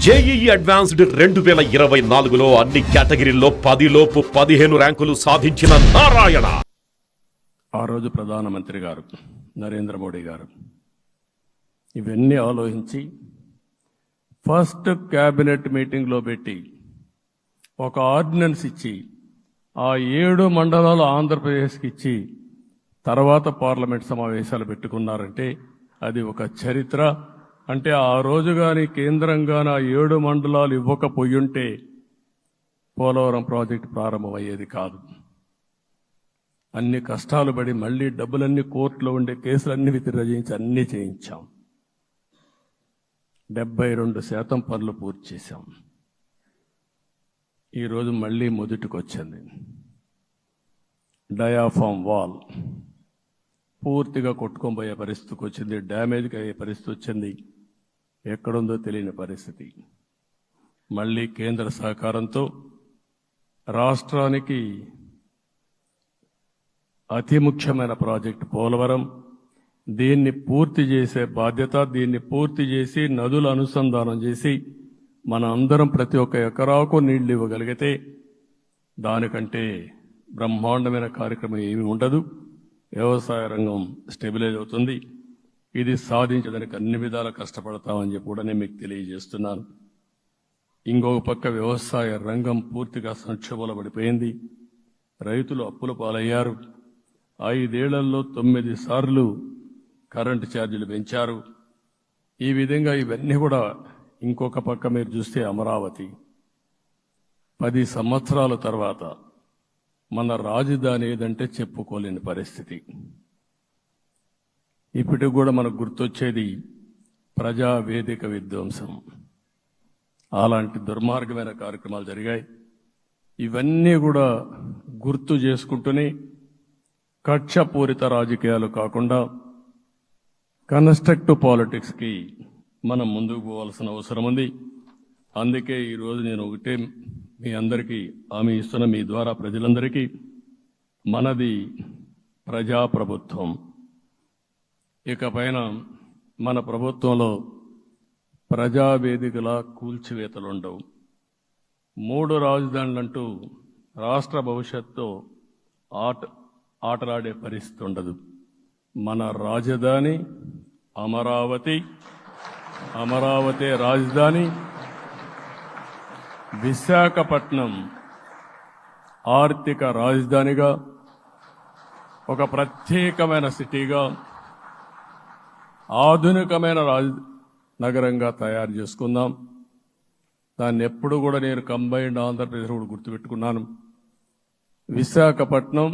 JEE advanced 2024లో అన్ని కేటగిరీల్లో 10లోపు 15 ర్యాంకులు సాధించిన నారాయణ. ఆ రోజు ప్రధానమంత్రి గారు నరేంద్ర మోడీ గారు ఇవన్నీ ఆలోచించి ఫస్ట్ క్యాబినెట్ మీటింగ్లో పెట్టి ఒక ఆర్డినెన్స్ ఇచ్చి ఆ 7 మండలాలు ఆంధ్రప్రదేశ్కి ఇచ్చి తర్వాత పార్లమెంట్ సమావేశాలు పెట్టుకున్నారంటే అది ఒక చరిత్ర. అంటే ఆ రోజు కానీ కేంద్రంగాన 7 మండలాలు ఇవ్వకపోయుంటే పోలవరం ప్రాజెక్టు ప్రారంభమయ్యేది కాదు. అన్ని కష్టాలు పడి మళ్లీ డబ్బులన్నీ కోర్టులో ఉండే కేసులన్నీ విత్డ్రా చేయించి అన్నీ చేయించాం. 72% పనులు పూర్తి చేశాం. ఈరోజు మళ్లీ మొదటికొచ్చింది. డయాఫామ్ వాల్ పూర్తిగా కొట్టుకోబోయే పరిస్థితికి వచ్చింది. డ్యామేజ్కి అయ్యే పరిస్థితి వచ్చింది. ఎక్కడుందో తెలియని పరిస్థితి. మళ్లీ కేంద్ర సహకారంతో రాష్ట్రానికి అతి ముఖ్యమైన ప్రాజెక్టు పోలవరం, దీన్ని పూర్తి చేసే బాధ్యత, దీన్ని పూర్తి చేసి నదుల అనుసంధానం చేసి మన అందరం ప్రతి ఒక్క ఎకరాకు నీళ్లు ఇవ్వగలిగితే దానికంటే బ్రహ్మాండమైన కార్యక్రమం ఏమీ ఉండదు. వ్యవసాయ రంగం స్టెబిలైజ్ అవుతుంది. ఇది సాధించడానికి అన్ని విధాలా కష్టపడతామని చెప్పి కూడా నేను మీకు తెలియజేస్తున్నాను. ఇంకొక పక్క వ్యవసాయ రంగం పూర్తిగా సంక్షోభంలో పడిపోయింది. రైతులు అప్పుల పాలయ్యారు. 5 ఏళ్లలో 9 సార్లు కరెంటు ఛార్జీలు పెంచారు. ఈ విధంగా ఇవన్నీ కూడా ఇంకొక పక్క మీరు చూస్తే అమరావతి 10 సంవత్సరాల తర్వాత మన రాజధాని ఏదంటే చెప్పుకోలేని పరిస్థితి. ఇప్పటికి కూడా మనకు గుర్తొచ్చేది ప్రజావేదిక విధ్వంసం. అలాంటి దుర్మార్గమైన కార్యక్రమాలు జరిగాయి. ఇవన్నీ కూడా గుర్తు చేసుకుంటూనే కక్షపూరిత రాజకీయాలు కాకుండా కన్స్ట్రక్టివ్ పాలిటిక్స్కి మనం ముందుకు పోవాల్సిన అవసరం ఉంది. అందుకే ఈరోజు నేను ఒకటే మీ అందరికీ హామీ ఇస్తున్న, మీ ద్వారా ప్రజలందరికీ, మనది ప్రజాప్రభుత్వం. ఇకపైన మన ప్రభుత్వంలో ప్రజావేదికల కూల్చివేతలుండవు. 3 రాజధానులంటూ రాష్ట్ర భవిష్యత్తు ఆటలాడే పరిస్థితి ఉండదు. మన రాజధాని అమరావతి, అమరావతి రాజధాని. విశాఖపట్నం ఆర్థిక రాజధానిగా, ఒక ప్రత్యేకమైన సిటీగా, ఆధునికమైన నగరంగా తయారు చేసుకుందాం. దాన్ని ఎప్పుడు కూడా నేను కంబైన్డ్ ఆంధ్రప్రదేశ్ కూడా గుర్తుపెట్టుకున్నాను. విశాఖపట్నం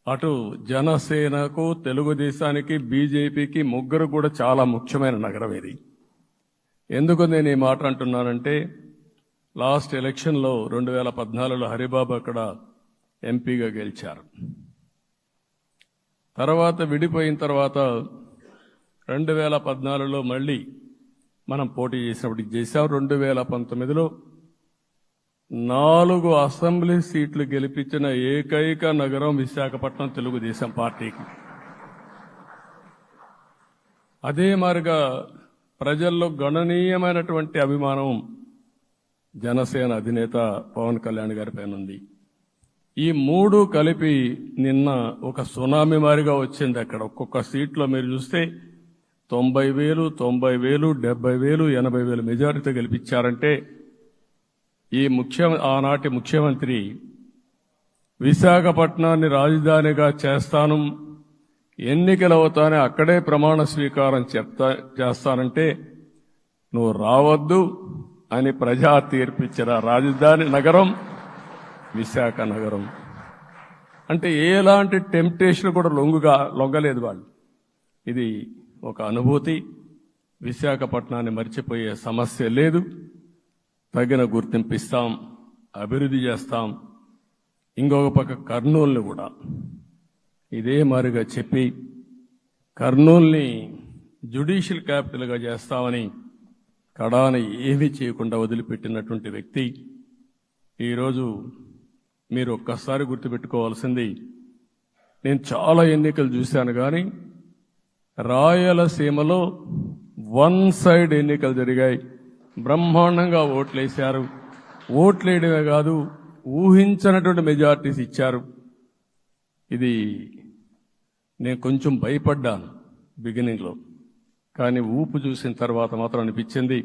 అటు జనసేనకు, తెలుగుదేశానికి, బీజేపీకి ముగ్గురు కూడా చాలా ముఖ్యమైన నగరం ఇది. ఎందుకు నేను ఈ మాట అంటున్నానంటే, లాస్ట్ ఎలక్షన్లో 2014లో హరిబాబు అక్కడ ఎంపీగా గెలిచారు. తర్వాత విడిపోయిన తర్వాత 2014లో మళ్ళీ మనం పోటీ చేసినప్పుడు చేశాం. 2019లో 4 అసెంబ్లీ సీట్లు గెలిపించిన ఏకైక నగరం విశాఖపట్నం తెలుగుదేశం పార్టీకి. అదే మాదిరిగా ప్రజల్లో గణనీయమైనటువంటి అభిమానం జనసేన అధినేత పవన్ కళ్యాణ్ గారి పైన ఉంది. ఈ 3 కలిపి నిన్న ఒక సునామీ మారిగా వచ్చింది. అక్కడ ఒక్కొక్క సీట్లో మీరు చూస్తే 90,000, 90,000, 70,000, 80,000 మెజారిటీతో గెలిపించారంటే ఆనాటి ముఖ్యమంత్రి విశాఖపట్నాన్ని రాజధానిగా చేస్తాను, ఎన్నికలు అవుతానే అక్కడే ప్రమాణ స్వీకారం చేస్తానంటే నువ్వు రావద్దు అని ప్రజా తీర్పిచ్చిన రాజధాని నగరం విశాఖ నగరం. అంటే ఎలాంటి టెంప్టేషన్ కూడా లొంగలేదు వాళ్ళు. ఇది ఒక అనుభూతి. విశాఖపట్నాన్ని మర్చిపోయే సమస్య లేదు. తగిన గుర్తింపు ఇస్తాం, అభివృద్ధి చేస్తాం. ఇంకొక పక్క కర్నూలుని కూడా ఇదే మాదిరిగా చెప్పి కర్నూలుని జ్యుడిషియల్ క్యాపిటల్గా చేస్తామని కడాన ఏమీ చేయకుండా వదిలిపెట్టినటువంటి వ్యక్తి. ఈరోజు మీరు ఒక్కసారి గుర్తుపెట్టుకోవాల్సింది, నేను చాలా ఎన్నికలు చూశాను కానీ రాయలసీమలో 1 సైడ్ ఎన్నికలు జరిగాయి. బ్రహ్మాండంగా ఓట్లేశారు. ఓట్లేయడమే కాదు, ఊహించనటువంటి మెజార్టీస్ ఇచ్చారు. ఇది నేను కొంచెం భయపడ్డాను బిగినింగ్లో, కానీ ఊపు చూసిన తర్వాత మాత్రం అనిపించింది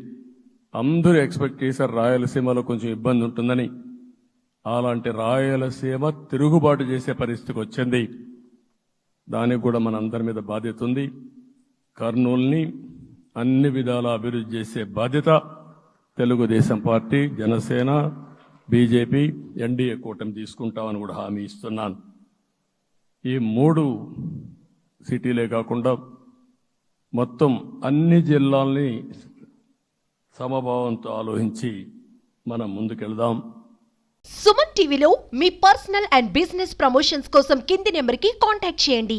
అందరూ ఎక్స్పెక్ట్ చేశారు రాయలసీమలో కొంచెం ఇబ్బంది ఉంటుందని. అలాంటి రాయలసీమ తిరుగుబాటు చేసే పరిస్థితికి వచ్చింది. దానికి కూడా మనందరి మీద బాధ్యత ఉంది. కర్నూలుని అన్ని విధాలా అభివృద్ధి చేసే బాధ్యత Telugu Desam party, Janasena, BJP, NDA కూటమి తీసుకుంటామని కూడా హామీ ఇస్తున్నాను. ఈ 3 సిటీలే కాకుండా మొత్తం అన్ని జిల్లాల్ని సమభావంతో ఆలోచించి మనం ముందుకెళ్దాం. సుమన్ టీవీలో మీ పర్సనల్ అండ్ బిజినెస్ ప్రమోషన్స్ కోసం కింది నెంబర్కి కాంటాక్ట్ చేయండి.